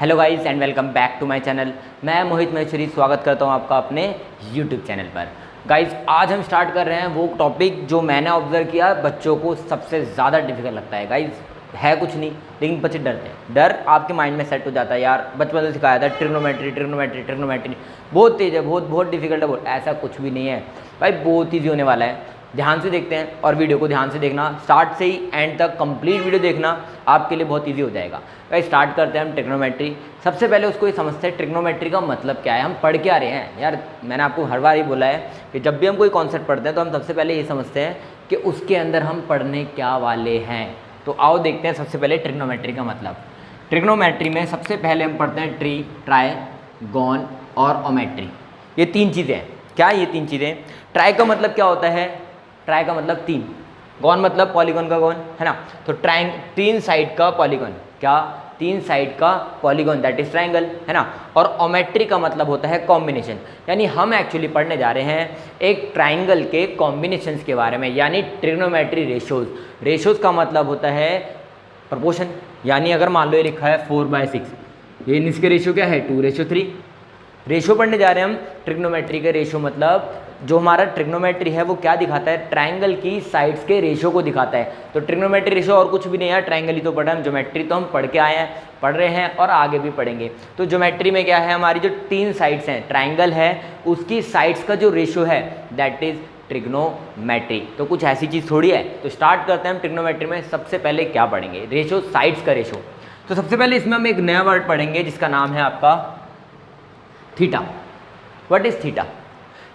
Hello guys and welcome back to my channel. मैं मोहित महेश्वरी स्वागत करता हूं आपका अपने यूट्यूब चैनल पर। गाइस आज हम स्टार्ट कर रहे हैं वो टॉपिक जो मैंने ऑब्जर्व किया बच्चों को सबसे ज़्यादा डिफिकल्ट लगता है। गाइस है कुछ नहीं, लेकिन बच्चे डरते हैं। डर आपके माइंड में सेट हो जाता है, यार बचपन से सिखाया था ट्रिग्नोमेट्री ट्रिग्नोमेट्री ट्रिग्नोमेट्री बहुत तेज है, बहुत बहुत डिफिकल्ट है। बहुत ऐसा कुछ भी नहीं है भाई, बहुत ईजी होने वाला है। ध्यान से देखते हैं और वीडियो को ध्यान से देखना, स्टार्ट से ही एंड तक कंप्लीट वीडियो देखना, आपके लिए बहुत इजी हो जाएगा। भाई स्टार्ट करते हैं हम ट्रिग्नोमेट्री। सबसे पहले उसको ये समझते हैं ट्रिग्नोमेट्री का मतलब क्या है, हम पढ़ के आ रहे हैं। यार मैंने आपको हर बार ही बोला है कि जब भी हम कोई कॉन्सेप्ट पढ़ते हैं तो हम सबसे पहले ये समझते हैं कि उसके अंदर हम पढ़ने क्या वाले हैं। तो आओ देखते हैं सबसे पहले ट्रिग्नोमेट्री का मतलब। ट्रिग्नोमेट्री में सबसे पहले हम पढ़ते हैं ट्री, ट्राई, गॉन और ओमेट्री। ये तीन चीज़ें हैं। क्या ये तीन चीज़ें? ट्राई का मतलब क्या होता है? ट्राई का मतलब तीन, गॉन मतलब पॉलीगॉन का गॉन, है ना। तो ट्राइंग तीन साइड का पॉलीगॉन, क्या? तीन साइड का पॉलीगॉन, दैट इज ट्राइंगल, है ना। और ओमेट्री का मतलब होता है कॉम्बिनेशन, यानी हम एक्चुअली पढ़ने जा रहे हैं एक ट्राइंगल के कॉम्बिनेशंस के बारे में, यानी ट्रिग्नोमेट्री रेशोज। रेशोज का मतलब होता है प्रपोर्शन, यानी अगर मान लो ये लिखा है 4/6, ये इसके रेशो क्या है 2:3। रेशो पढ़ने जा रहे हैं हम ट्रिग्नोमेट्री के। रेशो मतलब जो हमारा ट्रिग्नोमेट्री है वो क्या दिखाता है? ट्राइंगल की साइड्स के रेशो को दिखाता है। तो ट्रिग्नोमेट्री रेशो और कुछ भी नहीं है, ट्राइंगल ही तो पढ़ा है। हम ज्योमेट्री तो हम पढ़ के आए हैं, पढ़ रहे हैं और आगे भी पढ़ेंगे। तो ज्योमेट्री में क्या है, हमारी जो तीन साइड्स हैं, ट्राइंगल है उसकी साइड्स का जो रेशो है दैट इज ट्रिग्नोमेट्री। तो कुछ ऐसी चीज़ थोड़ी है। तो स्टार्ट करते हैं हम ट्रिग्नोमेट्री में। सबसे पहले क्या पढ़ेंगे? रेशो, साइड्स का रेशो। तो सबसे पहले इसमें हम एक नया वर्ड पढ़ेंगे जिसका नाम है आपका theta. What is theta?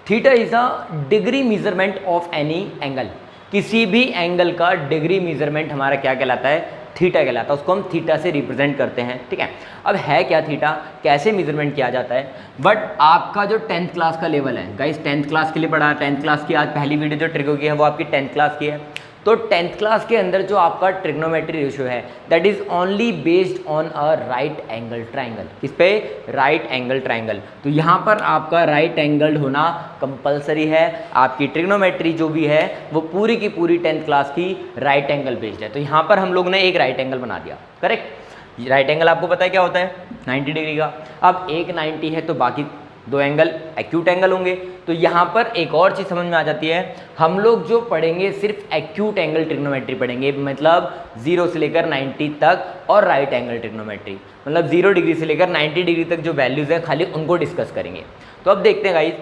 Theta is a degree measurement of any angle. किसी भी एंगल का डिग्री मेजरमेंट हमारा क्या कहलाता है? थीटा कहलाता है। उसको हम थीटा से रिप्रेजेंट करते हैं, ठीक है। अब है क्या थीटा, कैसे मेजरमेंट किया जाता है? बट आपका जो 10th क्लास का लेवल है, गाइस 10th क्लास के लिए पढ़ा, 10th क्लास की आज पहली वीडियो जो ट्रिग्नो की है वो आपकी 10th क्लास की है। तो 10th क्लास के अंदर जो आपका ट्रिग्नोमेट्री रेशियो है that is only based on a right angle triangle. किस पे? Right angle triangle. तो यहाँ पर आपका राइट एंगल होना कंपलसरी है। आपकी ट्रिग्नोमेट्री जो भी है वो पूरी की पूरी 10th क्लास की राइट एंगल बेस्ड है। तो यहाँ पर हम लोग ने एक राइट एंगल बना दिया, करेक्ट। राइट एंगल आपको पता है क्या होता है? 90 डिग्री का। अब एक 90 है तो बाकी दो एंगल एक्यूट एंगल होंगे। तो यहाँ पर एक और चीज़ समझ में आ जाती है, हम लोग जो पढ़ेंगे सिर्फ एक्यूट एंगल ट्रिग्नोमेट्री पढ़ेंगे, मतलब 0 से लेकर 90 तक, और राइट एंगल ट्रिग्नोमेट्री मतलब 0 डिग्री से लेकर 90 डिग्री तक जो वैल्यूज़ हैं खाली उनको डिस्कस करेंगे। तो अब देखते हैं गाइस,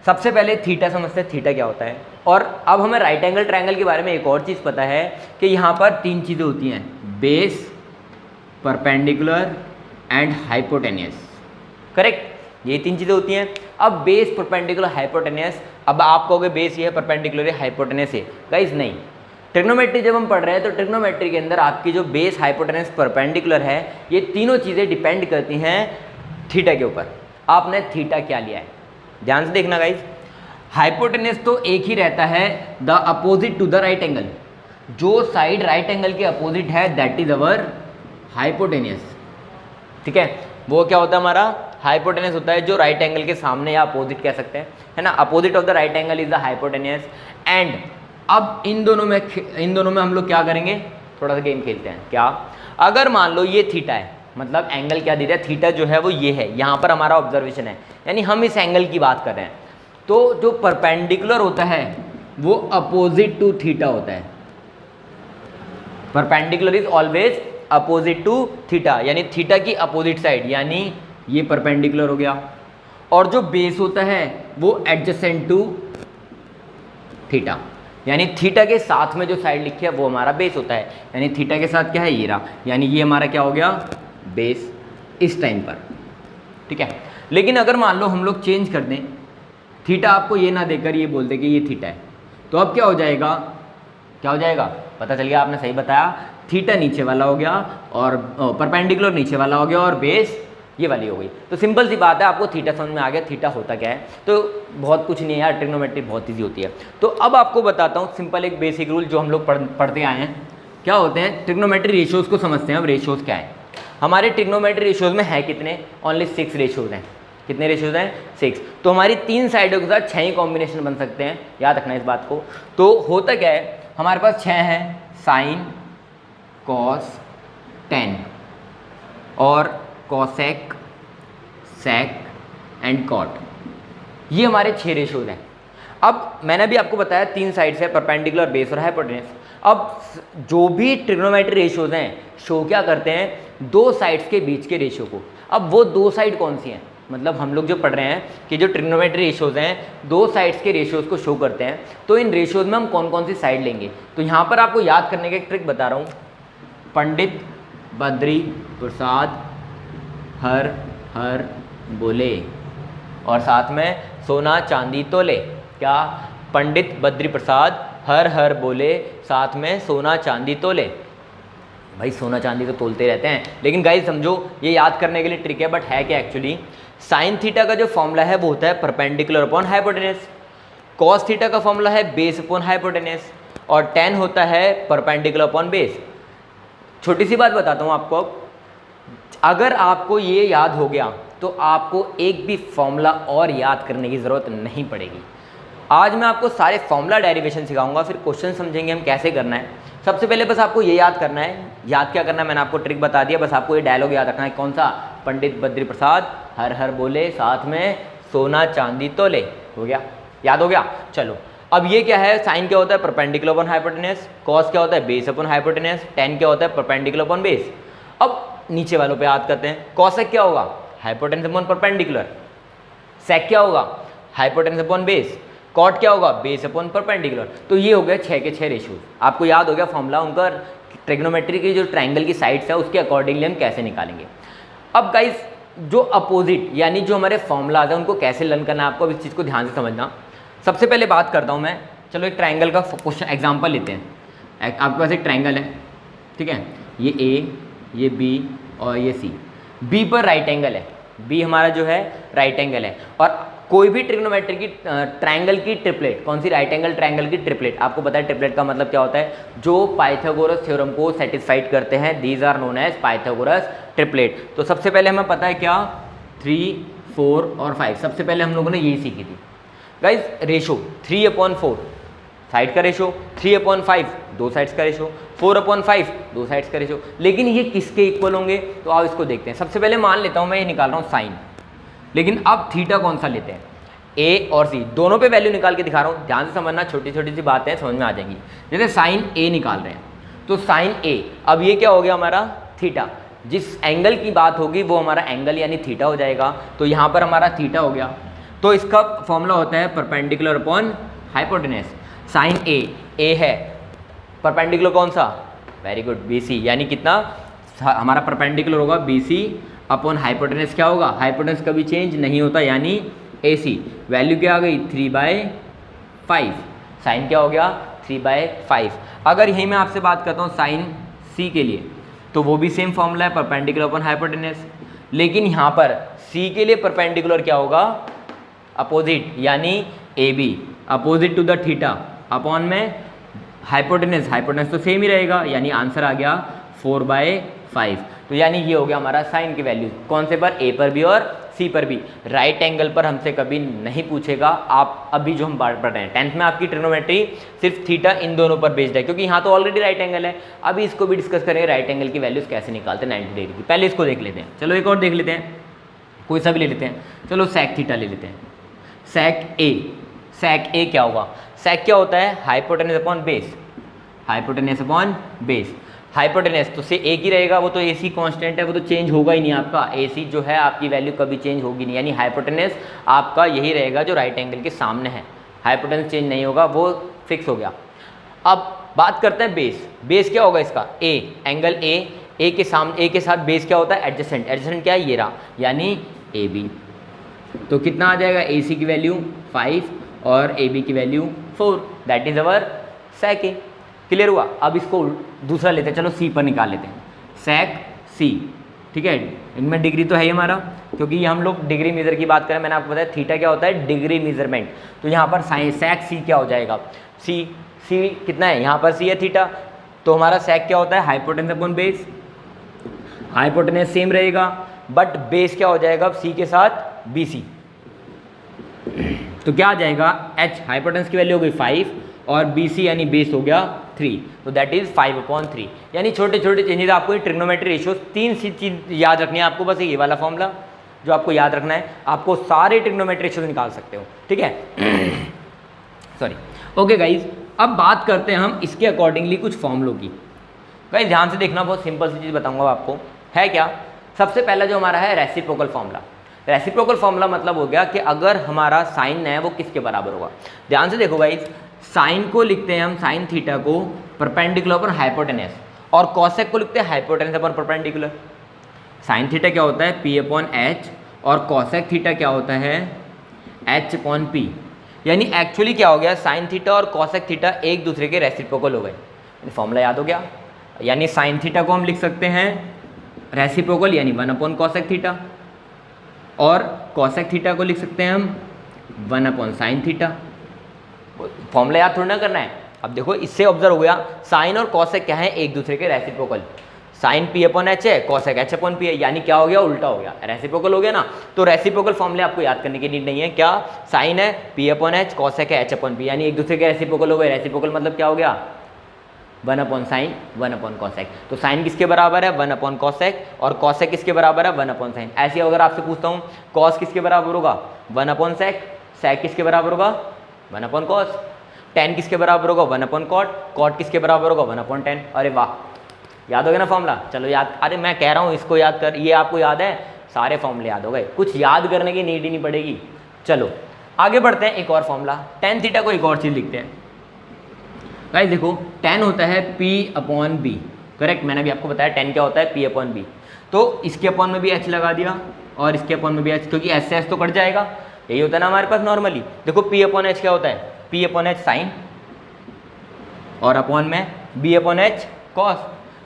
सबसे पहले थीटा समझते हैं, थीटा क्या होता है। और अब हमें राइट एंगल ट्राइंगल के बारे में एक और चीज़ पता है कि यहाँ पर तीन चीज़ें होती हैं, base, perpendicular and hypotenuse, correct. ये तीन चीज़ें होती हैं। अब बेस, परपेंडिकुलर, हाइपोटेनियस। अब आप कहोगे बेस ये है, परपेंडिकुलर है, हाइपोटेनियस है। गाइस नहीं, ट्रिग्नोमेट्री जब हम पढ़ रहे हैं तो ट्रिग्नोमेट्री के अंदर आपकी जो बेस, हाइपोटेनियस, परपेंडिकुलर है, ये तीनों चीज़ें डिपेंड करती हैं थीटा के ऊपर। आपने थीटा क्या लिया है ध्यान से देखना गाइस। हाइपोटेनियस तो एक ही रहता है, the opposite to the right angle. जो साइड राइट एंगल के अपोजिट है दैट इज अवर हाइपोटेनियस, ठीक है। वो क्या होता है हमारा? हाइपोटेनियस होता है जो राइट एंगल के सामने या अपोजिट कह सकते हैं, है ना। Opposite of the right angle is the hypotenuse. And अब इन दोनों में हम लोग क्या करेंगे? थोड़ा सा गेम खेलते हैं। क्या? अगर मान लो ये थीटा है, मतलब एंगल क्या दे दिया, थीटा जो है वो ये है, यहाँ पर हमारा ऑब्जर्वेशन है, यानी हम इस एंगल की बात कर रहे हैं। तो जो परपेंडिकुलर होता है वो अपोजिट टू थीटा होता है। Perpendicular is always opposite to theta, यानी थीटा की अपोजिट साइड, यानी ये परपेंडिकुलर हो गया। और जो बेस होता है वो एडजेसेंट टू थीटा, यानी थीटा के साथ में जो साइड लिखी है वो हमारा बेस होता है। यानी थीटा के साथ क्या है? ये रहा, यानी ये हमारा क्या हो गया? बेस इस टाइम पर, ठीक है। लेकिन अगर मान लो हम लोग चेंज कर दें, थीटा आपको ये ना देकर ये बोल दे कि ये थीटा है, तो अब क्या हो जाएगा? क्या हो जाएगा? पता चल गया, आपने सही बताया। थीटा नीचे वाला हो गया और परपेंडिकुलर नीचे वाला हो गया और बेस ये वाली हो गई। तो सिंपल सी बात है, आपको थीटा समझ में आ गया, थीटा होता क्या है। तो बहुत कुछ नहीं है यार, ट्रिग्नोमेट्री बहुत ईजी होती है। तो अब आपको बताता हूँ सिंपल एक बेसिक रूल जो हम लोग पढ़ते आए हैं। क्या होते हैं? ट्रिग्नोमेट्री रेशियोज़ को समझते हैं। अब रेशियोज़ क्या है? हमारे ट्रिग्नोमेट्री रेशियोज़ में है कितने? ओनली 6 रेशियोज़ हैं। कितने रेशियोज़ हैं? 6। तो हमारी तीन साइडों के साथ 6 ही कॉम्बिनेशन बन सकते हैं, याद रखना इस बात को। तो होता क्या है, हमारे पास 6 हैं, साइन, कॉस, टेन और कॉसेक, सेक एंड कॉट। ये हमारे 6 रेशियोज हैं। अब मैंने भी आपको बताया 3 साइड्स है, परपेंडिकुलर, बेस और हाइपोटेनस। अब जो भी ट्रिग्नोमेट्री रेशियोज हैं शो क्या करते हैं, 2 साइड्स के बीच के रेशियो को। अब वो 2 साइड कौन सी हैं, मतलब हम लोग जो पढ़ रहे हैं कि जो ट्रिग्नोमेट्री रेशियोज हैं 2 साइड्स के रेशियोज को शो करते हैं, तो इन रेशियोज में हम कौन कौन सी साइड लेंगे। तो यहाँ पर आपको याद करने का एक ट्रिक बता रहा हूँ। पंडित बद्री प्रसाद हर हर बोले, और साथ में सोना चांदी तोले। क्या, पंडित बद्री प्रसाद हर हर बोले, साथ में सोना चांदी तोले। भाई सोना चांदी तो तोलते रहते हैं, लेकिन गाइस समझो ये याद करने के लिए ट्रिक है, बट है क्या एक्चुअली। साइन थीटा का जो फॉर्मूला है वो होता है perpendicular upon hypotenuse, cos theta का फॉर्मूला है बेस अपॉन हाइपोटेनस, और टेन होता है परपेंडिकुलर अपॉन बेस। छोटी सी बात बताता हूँ आपको, अगर आपको ये याद हो गया तो आपको एक भी फॉर्मूला और याद करने की ज़रूरत नहीं पड़ेगी। आज मैं आपको सारे फॉर्मूला डेरिवेशन सिखाऊंगा, फिर क्वेश्चन समझेंगे हम कैसे करना है। सबसे पहले बस आपको ये याद करना है। याद क्या करना है, मैंने आपको ट्रिक बता दिया, बस आपको ये डायलॉग याद रखना है। कौन सा, पंडित बद्री प्रसाद हर हर बोले, साथ में सोना चांदी तोले। हो गया, याद हो गया। चलो अब ये क्या है, साइन क्या होता है परपेंडिकुलर अपॉन हाइपोटेनस, कॉस क्या होता है बेस अपॉन हाइपोटेनस, टेन क्या होता है परपेंडिकुलर अपॉन बेस। अब नीचे वालों पे याद करते हैं। कॉसेक क्या होगा, हाइपोटेनस अपॉन परपेंडिकुलर। सेक क्या होगा, हाइपोटेनस अपॉन बेस। कॉट क्या होगा, बेस अपॉन परपेंडिकुलर। तो ये हो गया 6 के 6 रेशियो। आपको याद हो गया फॉर्मूला, उनका ट्रिग्नोमेट्री की जो ट्रायंगल की साइड्स है उसके अकॉर्डिंगली हम कैसे निकालेंगे। अब गाइस जो अपोजिट यानी जो हमारे फॉर्मूलाज हैं उनको कैसे लर्न करना है, आपको इस चीज़ को ध्यान से समझना। सबसे पहले बात करता हूँ मैं, चलो एक ट्रायंगल का क्वेश्चन एग्जाम्पल लेते हैं। आपके पास एक ट्रायंगल है, ठीक है, ये ए, ये बी और ये सी। बी पर राइट एंगल है, बी हमारा जो है राइट एंगल है, और कोई भी ट्रिग्नोमेट्री की ट्रायंगल की ट्रिपलेट, कौन सी, राइट एंगल ट्रायंगल की ट्रिपलेट। आपको पता है ट्रिपलेट का मतलब क्या होता है, जो पाइथागोरस थ्योरम को सेटिस्फाइड करते हैं, these are known as Pythagoras triplet. तो सबसे पहले हमें पता है क्या, 3, 4 और 5। सबसे पहले हम लोगों ने यही सीखी थी गाइज। रेशो 3/4 साइड का रेशो, 3/5 दो साइड्स का रेशो, 4/5 दो साइड्स का रेशो। लेकिन ये किसके इक्वल होंगे, तो आप इसको देखते हैं। सबसे पहले मान लेता हूँ मैं ये निकाल रहा हूँ साइन, लेकिन अब थीटा कौन सा लेते हैं, ए और सी दोनों पे वैल्यू निकाल के दिखा रहा हूँ। ध्यान से समझना, छोटी छोटी सी बातें समझ में आ जाएंगी। जैसे साइन ए निकाल रहे हैं, तो साइन ए, अब ये क्या हो गया हमारा थीटा। जिस एंगल की बात होगी वो हमारा एंगल यानी थीटा हो जाएगा। तो यहाँ पर हमारा थीटा हो गया, तो इसका फॉर्मूला होता है परपेंडिकुलर अपॉन हाइपोटेनस। साइन ए है, परपेंडिकुलर कौन सा, वेरी गुड, बी सी, यानी कितना हमारा परपेंडिकुलर होगा बी सी अपॉन हाइपोटेनस क्या होगा, हाइपोटेनस कभी चेंज नहीं होता यानी ए सी। वैल्यू क्या आ गई 3/5, साइन क्या हो गया 3/5। अगर यही मैं आपसे बात करता हूँ साइन सी के लिए, तो वो भी सेम फॉर्मूला है परपेंडिकुलर अपॉन हाइपोटेनस, लेकिन यहाँ पर सी के लिए परपेंडिकुलर क्या होगा, अपोजिट यानी A B, opposite to the theta upon में हाइपोटेनस, हाइपोटेनस तो सेम ही रहेगा, यानी आंसर आ गया 4/5। तो यानी ये हो गया हमारा साइन की वैल्यू, कौन से पर, ए पर भी और सी पर भी। राइट एंगल पर हमसे कभी नहीं पूछेगा। आप अभी जो हम बात पढ़ रहे हैं 10th में, आपकी ट्रिग्नोमेट्री सिर्फ थीटा इन दोनों पर बेस्ड है, क्योंकि यहाँ तो ऑलरेडी राइट एंगल है। अभी इसको भी डिस्कस करेंगे, राइट एंगल की वैल्यूज कैसे निकालते हैं 90 डिग्री की। पहले इसको देख लेते हैं, चलो एक और देख लेते हैं, कोई सा भी ले लेते हैं। चलो सेक थीटा ले लेते हैं, सेक ए क्या होगा, सेक क्या होता है, hypotenuse upon base, hypotenuse upon base. Hypotenuse तो से एक ही रहेगा, वो तो ए सी कॉन्स्टेंट है, वो तो चेंज होगा ही नहीं आपका। ए सी जो है आपकी वैल्यू कभी चेंज होगी नहीं, यानी हाइपोटेनस आपका यही रहेगा जो राइट एंगल के सामने है, हाइपोटेनस चेंज नहीं होगा, वो फिक्स हो गया। अब बात करते हैं बेस। बेस क्या होगा इसका, ए, एंगल ए के सामने, ए के साथ बेस क्या होता है, एडजेसेंट। एडजेसेंट क्या है, ये रहा, यानी ए बी। तो कितना आ जाएगा, ए सी की वैल्यू 5 और ए बी की value 4, that is our sec A. Clear हुआ। अब इसको दूसरा लेते हैं, चलो सी पर निकाल लेते हैं, सेक सी, ठीक है। इनमें डिग्री तो है ही हमारा, क्योंकि ये हम लोग डिग्री मेजर की बात करें, मैंने आपको बताया थीटा क्या होता है, डिग्री मेजरमेंट। तो यहाँ पर साइन सेक सी क्या हो जाएगा, सी कितना है, यहाँ पर सी है थीटा, तो हमारा सेक क्या होता है, hypotenuse upon base. Hypotenuse same रहेगा, बट बेस क्या हो जाएगा अब सी के साथ बी सी। तो क्या आ जाएगा, एच हाइपोटेनस की वैल्यू हो गई 5 और बी सी यानी बेस हो गया 3, तो दैट इज 5/3। यानी छोटे छोटे चेंजेस आपको ट्रिग्नोमेट्री रेशियो 3 चीज याद रखनी है आपको, बस ये वाला फॉर्मूला जो आपको याद रखना है, आपको सारे ट्रिग्नोमेट्री रेशियो निकाल सकते हो, ठीक है। सॉरी, ओके गाइज, अब बात करते हैं हम इसके अकॉर्डिंगली कुछ फॉर्मूलों की। गाइज ध्यान से देखना, बहुत सिंपल सी चीज़ बताऊंगा आपको, है क्या। सबसे पहला जो हमारा है रेसिप्रोकल फॉर्मूला। रेसिप्रोकल फॉर्मूला मतलब हो गया कि अगर हमारा साइन है वो किसके बराबर होगा। ध्यान से देखो गाइज, साइन को लिखते हैं हम, साइन थीटा को परपेंडिकुलर पर हाइपोटेनस, और कॉसेक को लिखते हैं हाइपोटेनस अपन परपेंडिकुलर। साइन थीटा क्या होता है P/H, और कॉसेक थीटा क्या होता है H/P। यानी एक्चुअली क्या हो गया, साइन थीटा और कॉसेक थीटा एक दूसरे के रेसिप्रोकल हो गए। फॉर्मूला याद हो गया, यानी साइन थीटा को हम लिख सकते हैं रेसिप्रोकल यानी 1/कॉसेक थीटा, और कॉसेक थीटा को लिख सकते हैं हम 1/साइन थीटा। फॉर्मूला याद थोड़ा ना करना है। अब देखो इससे ऑब्जर्व हो गया, साइन और कॉसेक क्या है, एक दूसरे के रेसिप्रोकल। साइन P/H है, कॉसेक H/P है, यानी क्या हो गया, उल्टा हो गया, रेसिप्रोकल हो गया ना। तो रेसिप्रोकल फॉर्मूले आपको याद करने की नीड नहीं है। क्या, साइन है P/H, कॉसेक है H/P, यानी एक दूसरे के रेसिप्रोकल हो गए। रेसिप्रोकल मतलब क्या हो गया, 1/साइन 1/कॉसेक। तो साइन किसके बराबर है 1/कॉसेक, और कॉसेक किसके बराबर है 1/साइन। ऐसे अगर आपसे पूछता हूँ कॉस किसके बराबर होगा 1/सेक, सेक किसके बराबर होगा 1/कॉस, टेन किसके बराबर होगा 1/कॉट, कॉट किसके बराबर होगा 1/10। अरे वाह, याद हो गया ना फॉर्मूला। चलो याद, अरे मैं कह रहा हूँ इसको याद कर, ये आपको याद है, सारे फॉर्मूले याद हो गए, कुछ याद करने की नीड ही नहीं पड़ेगी। चलो आगे बढ़ते हैं, एक और फॉर्मूला टेन थीटा को एक और चीज़ लिखते हैं। गाइस देखो, टेन होता है P/B, करेक्ट, मैंने भी आपको बताया टेन क्या होता है P/B। तो इसके अपॉन में भी H लगा दिया, और इसके अपॉन में भी H, क्योंकि S से S तो कट जाएगा, यही होता है ना हमारे पास नॉर्मली। देखो P/H क्या होता है, P/H साइन, और अपॉन में B/H कॉस।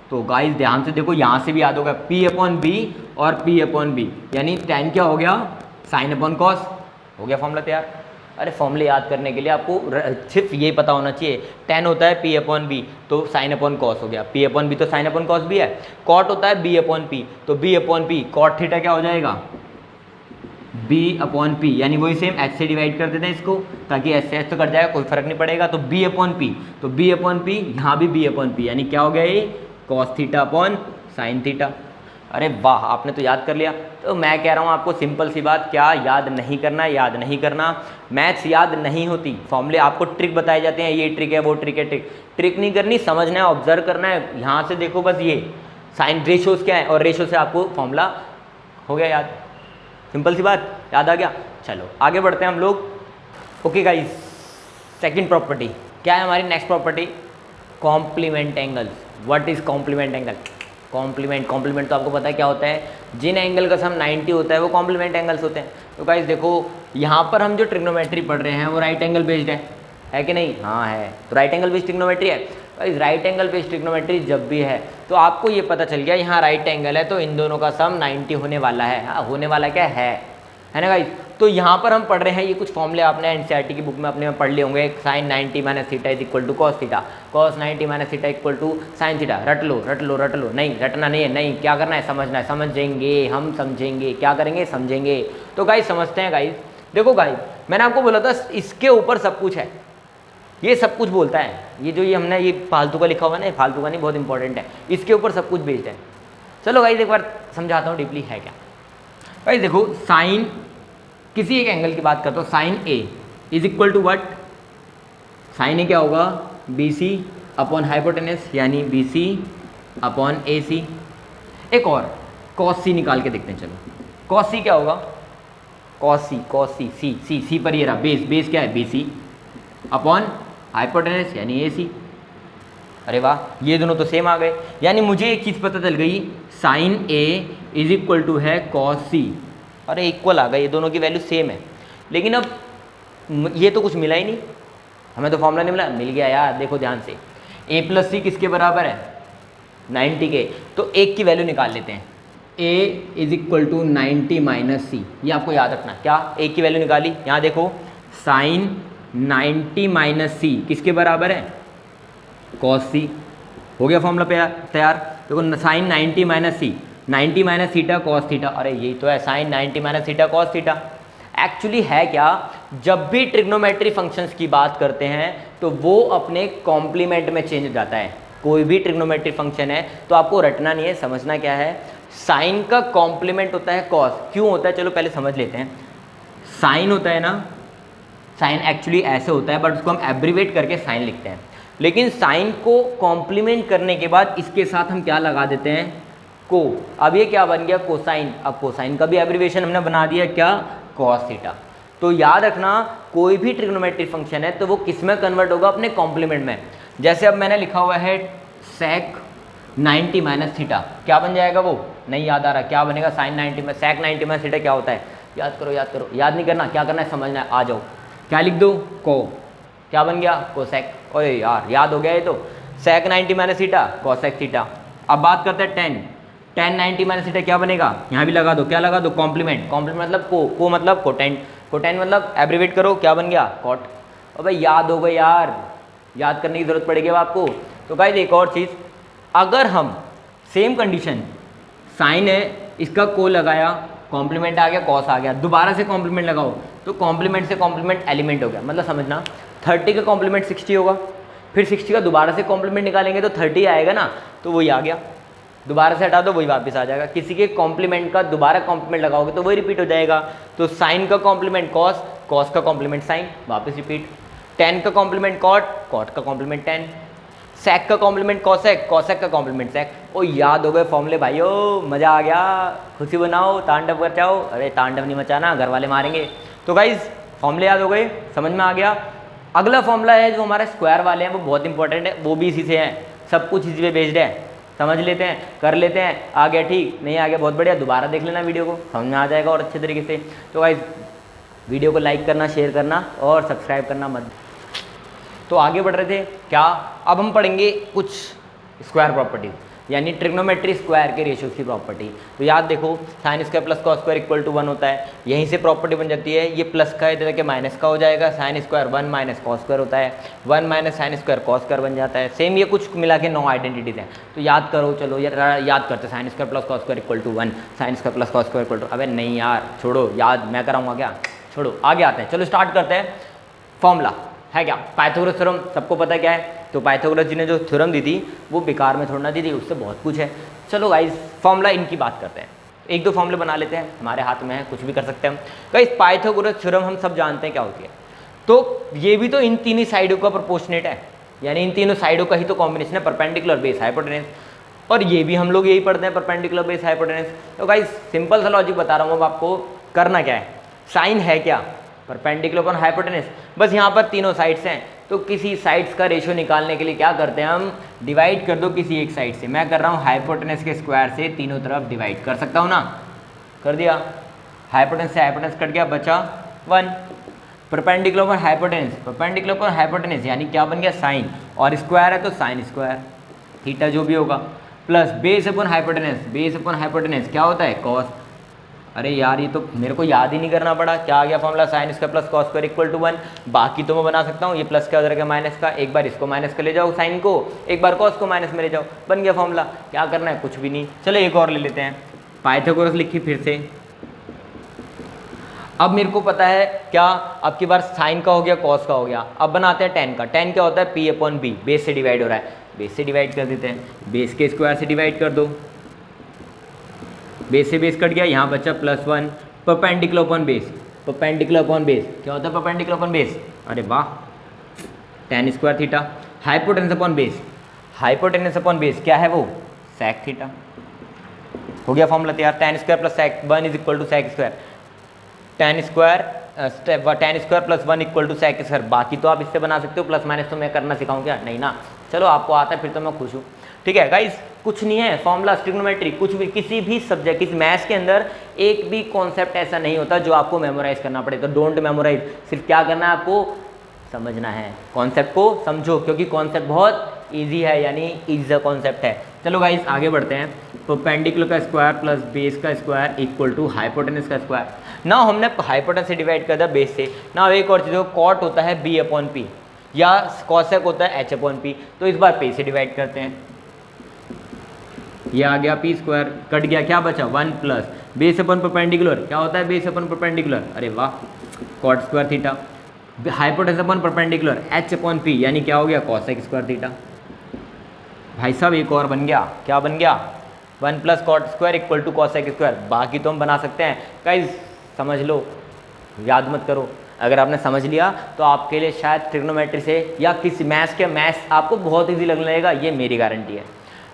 तो गाइस ध्यान से देखो, यहाँ से भी याद होगा P/B और P/B, यानी टेन क्या हो गया sin/cos, हो गया फॉर्मूला तैयार। अरे फॉर्मूले याद करने के लिए आपको सिर्फ ये पता होना चाहिए, टेन होता है P/B तो sin/cos हो गया, P/B तो sin/cos भी है, कॉट होता है B/P तो B/P, कॉट थीटा क्या हो जाएगा B/P, यानी वही सेम H से डिवाइड कर देते हैं इसको, ताकि H से H तो कट जाएगा, कोई फर्क नहीं पड़ेगा। तो B/P, तो B/P यहाँ भी B/P, यानी क्या हो गया ये cos theta upon sine theta. अरे वाह, आपने तो याद कर लिया। तो मैं कह रहा हूँ आपको सिंपल सी बात, क्या याद नहीं करना, याद नहीं करना, मैथ्स याद नहीं होती, फॉर्मूले आपको ट्रिक बताए जाते हैं, ये ट्रिक है वो ट्रिक है, ट्रिक नहीं करनी, समझना है, ऑब्जर्व करना है। यहाँ से देखो बस, ये साइन रेशियोज क्या है, और रेशियो से आपको फॉर्मूला हो गया याद, सिंपल सी बात, याद आ गया। चलो आगे बढ़ते हैं हम लोग। ओके गाइस, सेकंड प्रॉपर्टी क्या है हमारी, next property complement angles. What is complement angle, complement तो आपको पता है क्या होता है, जिन एंगल का सम 90 होता है वो कॉम्प्लीमेंट एंगल्स होते हैं। तो गाइस देखो, यहाँ पर हम जो ट्रिग्नोमेट्री पढ़ रहे हैं वो राइट एंगल बेस्ड है कि नहीं, हाँ है, तो राइट एंगल बेस्ड ट्रिग्नोमेट्री है। Guys right angle based trigonometry जब भी है तो आपको ये पता चल गया यहाँ राइट एंगल है, तो इन दोनों का सम 90 होने वाला है। हाँ, होने वाला क्या है ना गाइस। तो यहाँ पर हम पढ़ रहे हैं, ये कुछ फॉर्मूले आपने एनसीईआरटी की बुक में अपने में पढ़ लिए होंगे, sine 90 minus theta is equal to cos theta, cos 90 minus theta equal to sine theta. रट लो, नहीं रटना नहीं है, नहीं, क्या करना है, समझना है, समझेंगे, हम समझेंगे, क्या करेंगे, समझेंगे। तो गाइस समझते हैं गाइस। देखो गाइस, मैंने आपको बोला था इसके ऊपर सब कुछ है, ये सब कुछ बोलता है, ये जो ये हमने ये फालतू का लिखा हुआ है ना, फालतू का नहीं, बहुत इंपॉर्टेंट है, इसके ऊपर सब कुछ बेस्ड है। चलो गाइस एक बार समझाता हूँ डीपली है क्या। गाइस देखो, साइन किसी एक एंगल की बात करता हूँ, sine A is equal to what, sine A क्या होगा BC अपॉन हाइपोटेनस, यानी BC अपॉन AC। एक और cos C निकाल के देखते हैं। चलो cos C क्या होगा, cos C सी पर ये रहा बेस क्या है BC अपॉन हाइपोटेनस यानी AC। अरे वाह, ये दोनों तो सेम आ गए, यानी मुझे एक चीज़ पता चल गई, sine A is equal to है cos C। अरे इक्वल आ गए, ये दोनों की वैल्यू सेम है। लेकिन अब ये तो कुछ मिला ही नहीं, हमें तो फॉर्मूला नहीं मिला, मिल गया यार। देखो ध्यान से, A प्लस C किसके बराबर है 90 के, तो एक की वैल्यू निकाल लेते हैं, A is equal to 90 minus C। ये आपको याद रखना, क्या एक की वैल्यू निकाली, यहाँ देखो साइन 90 माइनस C किसके बराबर है cos C। हो गया फॉर्मूला तैयार। देखो sine 90 minus C, 90 minus theta cos theta, अरे यही तो है sine 90 minus theta cos theta. Actually है क्या, जब भी ट्रिग्नोमेट्री फंक्शंस की बात करते हैं तो वो अपने कॉम्प्लीमेंट में चेंज हो जाता है। कोई भी ट्रिग्नोमेट्री फंक्शन है तो आपको रटना नहीं है, समझना क्या है, साइन का कॉम्प्लीमेंट होता है कॉस। क्यों होता है, चलो पहले समझ लेते हैं। साइन होता है ना, साइन एक्चुअली ऐसे होता है, बट उसको हम एब्रीवेट करके साइन लिखते हैं। लेकिन साइन को कॉम्प्लीमेंट करने के बाद इसके साथ हम क्या लगा देते हैं, को। अब ये क्या बन गया, कोसाइन। अब कोसाइन का भी एब्रीवेशन हमने बना दिया क्या, कॉस थीटा। तो याद रखना, कोई भी ट्रिग्नोमेट्रिक फंक्शन है तो वो किस में कन्वर्ट होगा, अपने कॉम्प्लीमेंट में। जैसे अब मैंने लिखा हुआ है सेक 90 माइनस थीटा, क्या बन जाएगा, वो नहीं याद आ रहा, क्या बनेगा, साइन 90 में सेक 90 माइनस थीटा क्या होता है, याद करो याद करो, याद नहीं करना, क्या करना है समझना है, आ जाओ, क्या लिख दो, को, क्या बन गया, कोसेक। ओए यार याद हो गया ये तो, सेक 90 माइनस थीटा कोसेक थीटा। अब बात करते हैं टेन 90 माइनस थीटा क्या बनेगा, यहाँ भी लगा दो, क्या लगा दो, कॉम्प्लीमेंट। कॉम्प्लीमेंट मतलब को मतलब कोटेंट, कोटेंट मतलब एब्रीवेट करो, क्या बन गया, कॉट। और भाई याद हो गए यार, याद करने की जरूरत पड़ेगी आपको। तो गाइस एक और चीज़, अगर हम सेम कंडीशन, साइन है इसका को लगाया, कॉम्प्लीमेंट आ गया, कॉस आ गया, दोबारा से कॉम्प्लीमेंट लगाओ तो कॉम्प्लीमेंट से कॉम्प्लीमेंट एलिमेंट हो गया। मतलब समझना, 30 का कॉम्प्लीमेंट 60 होगा, फिर 60 का दोबारा से कॉम्प्लीमेंट निकालेंगे तो 30 आएगा ना, तो वही आ गया, दोबारा से हटा दो वही वापस आ जाएगा। किसी के कॉम्प्लीमेंट का दोबारा कॉम्प्लीमेंट लगाओगे तो वही रिपीट हो जाएगा। तो साइन का कॉम्प्लीमेंट कॉस, कॉस का कॉम्प्लीमेंट साइन, वापस रिपीट। टेन का कॉम्प्लीमेंट कॉट, कॉट का कॉम्प्लीमेंट टेन। सेक का कॉम्प्लीमेंट कॉसेक, कॉसेक का कॉम्प्लीमेंट सेक। ओ याद हो गए फॉर्मूले भाइयों, मज़ा आ गया, खुशी बनाओ, तांडव मचाओ। अरे तांडव नहीं मचाना, घर वाले मारेंगे। तो गाइज फॉर्मूले याद हो गए, समझ में आ गया। अगला फॉर्मूला है जो हमारे स्क्वायर वाले हैं, वो बहुत इंपॉर्टेंट है, वो भी इसी से हैं, सब कुछ इसी पे बेस्ड है। समझ लेते हैं, कर लेते हैं, आ गया ठीक, नहीं आ गया बहुत बढ़िया, दोबारा देख लेना वीडियो को, समझ में आ जाएगा और अच्छे तरीके से। तो गाइज वीडियो को लाइक करना, शेयर करना और सब्सक्राइब करना मत। तो आगे बढ़ रहे थे क्या, अब हम पढ़ेंगे कुछ स्क्वायर प्रॉपर्टीज, यानी ट्रिग्नोमेट्री स्क्वायर के रेशियो की प्रॉपर्टी। तो याद देखो, sine square plus cos square equal to 1 होता है, यहीं से प्रॉपर्टी बन जाती है। ये प्लस का इधर के माइनस का हो जाएगा, sine square 1 minus cos square होता है, 1 minus sine square cos square बन जाता है। सेम ये कुछ मिला के 9 आइडेंटिटीज हैं। तो याद करो, चलो याद करते, sine square plus cos square equal to 1, sine square plus cos square equal to, अबे नहीं यार छोड़ो, याद मैं कराऊंगा क्या, छोड़ो, आगे आते हैं। चलो स्टार्ट करते हैं। फॉर्मूला है क्या, पाइथागोरस थ्योरम, सबको पता क्या है। तो पाइथागोरस जी ने जो थ्योरम दी थी वो बेकार में थोड़ा दी थी, उससे बहुत कुछ है। चलो गाइस फॉर्मूला इनकी बात करते हैं, एक दो फॉर्मूले बना लेते हैं, हमारे हाथ में है, कुछ भी कर सकते हैं हम। गाइस पाइथागोरस थ्योरम हम सब जानते हैं क्या होती है। तो ये भी तो इन तीन ही साइडों का प्रोपोर्शनेट है, यानी इन तीनों साइडों का ही तो कॉम्बिनेशन है, परपेंडिकुलर बेस हाइपोटेनस। और ये भी हम लोग यही पढ़ते हैं, परपेंडिकुलर बेस हाइपोटेनस। तो गाइस सिंपल सा लॉजिक बता रहा हूँ, अब आपको करना क्या है, साइन है क्या, परपेंडिकुलर अपॉन हाइपोटेनस, बस यहाँ पर तीनों साइड्स हैं। तो किसी साइड्स का रेशियो निकालने के लिए क्या करते हैं हम, डिवाइड कर दो किसी एक साइड से। मैं कर रहा हूँ हाइपोटेनस के स्क्वायर से तीनों तरफ डिवाइड कर सकता हूँ ना, कर दिया, हाइपोटेनस से हाइपोटेनस कट गया, बचा 1। Perpendicular upon hypotenuse, perpendicular upon hypotenuse यानी क्या बन गया, साइन, और स्क्वायर है तो साइन स्क्वायर थीटा जो भी होगा, plus base upon hypotenuse, base upon hypotenuse क्या होता है, कॉस। अरे यार ये तो मेरे को याद ही नहीं करना पड़ा, क्या आ गया formula, sine square plus cos square equal to 1। बाकी तो मैं बना सकता हूँ, ये प्लस का उधर का माइनस का, एक बार इसको माइनस कर ले जाओ साइन को, एक बार कॉस को माइनस में ले जाओ, बन गया फॉर्मूला। क्या करना है, कुछ भी नहीं। चलो एक और ले लेते हैं, पाइथागोरस लिखी फिर से। अब मेरे को पता है क्या, अब की बार साइन का हो गया, कॉस का हो गया, अब बनाते हैं टेन का। टेन क्या होता है, पी अपॉन बी, बेस से डिवाइड हो रहा है, बेस से डिवाइड कर देते हैं, बेस के स्क्वायर से डिवाइड कर दो, बेस से बेस कट गया, यहाँ बचा +1, perpendicular upon base, perpendicular upon base क्या होता है, परपेंडिकुलर अपॉन बेस, अरे वाह, tan square theta, hypotenuse upon base, hypotenuse upon base क्या है वो, सेक थीटा। हो गया फॉर्मूला तैयार, tan square plus sec 1 is equal to sec square, tan square plus 1 equal to sec square. बाकी तो आप इससे बना सकते हो, प्लस माइनस तो मैं करना सिखाऊं क्या, नहीं ना, चलो आपको आता है फिर तो मैं खुश हूँ। ठीक है गाइस, कुछ नहीं है फॉर्मूला, ट्रिग्नोमेट्री, कुछ भी, किसी भी सब्जेक्ट, किसी मैथ्स के अंदर एक भी कॉन्सेप्ट ऐसा नहीं होता जो आपको मेमोराइज करना पड़े। तो डोंट मेमोराइज, सिर्फ क्या करना है, आपको समझना है, कॉन्सेप्ट को समझो, क्योंकि कॉन्सेप्ट बहुत ईजी है, यानी इज कॉन्सेप्ट है। चलो गाइस आगे बढ़ते हैं। परपेंडिकुलर का स्क्वायर प्लस बेस का स्क्वायर इक्वल टू हाइपोटेनस का स्क्वायर। ना हमने हाइपोटेनस से डिवाइड कर दिया बेस से। ना एक और चीज़, कॉट होता है बी अपॉन पी या कॉसेक होता है एच अपॉन पी, तो इस बार पे से डिवाइड करते हैं। ये आ गया पी स्क्वायर, कट गया, क्या बचा 1 प्लस बेस अपन परपेंडिकुलर, क्या होता है बेस अपन परपेंडिकुलर, अरे वाह, कॉट स्क्वायर थीटा, हाइपोटेनस अपन परपेंडिकुलर एच अपॉन पी, यानी क्या हो गया कॉसेक स्क्वायर थीटा। भाई साहब एक और बन गया, क्या बन गया 1 plus cot square equal to cosec square. बाकी तो हम बना सकते हैं गाइस, समझ लो, याद मत करो। अगर आपने समझ लिया तो आपके लिए शायद ट्रिग्नोमेट्री से या किसी मैथ्स आपको बहुत ईजी लगने लगेगा, ये मेरी गारंटी है।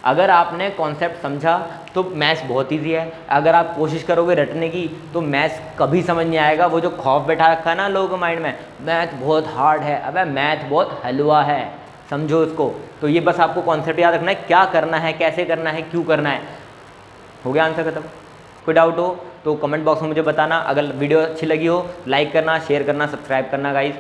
अगर आपने कॉन्सेप्ट समझा तो मैथ्स बहुत ईजी है, अगर आप कोशिश करोगे रटने की तो मैथ्स कभी समझ नहीं आएगा। वो जो खौफ बैठा रखा है ना लोगों के माइंड में, मैथ बहुत हार्ड है, अबे मैथ बहुत हलवा है, समझो उसको। तो ये बस आपको कॉन्सेप्ट याद रखना है, क्या करना है, कैसे करना है, क्यों करना है। हो गया आंसर खत्म। कोई डाउट हो तो कमेंट बॉक्स में मुझे बताना। अगर वीडियो अच्छी लगी हो लाइक करना, शेयर करना, सब्सक्राइब करना गाइस।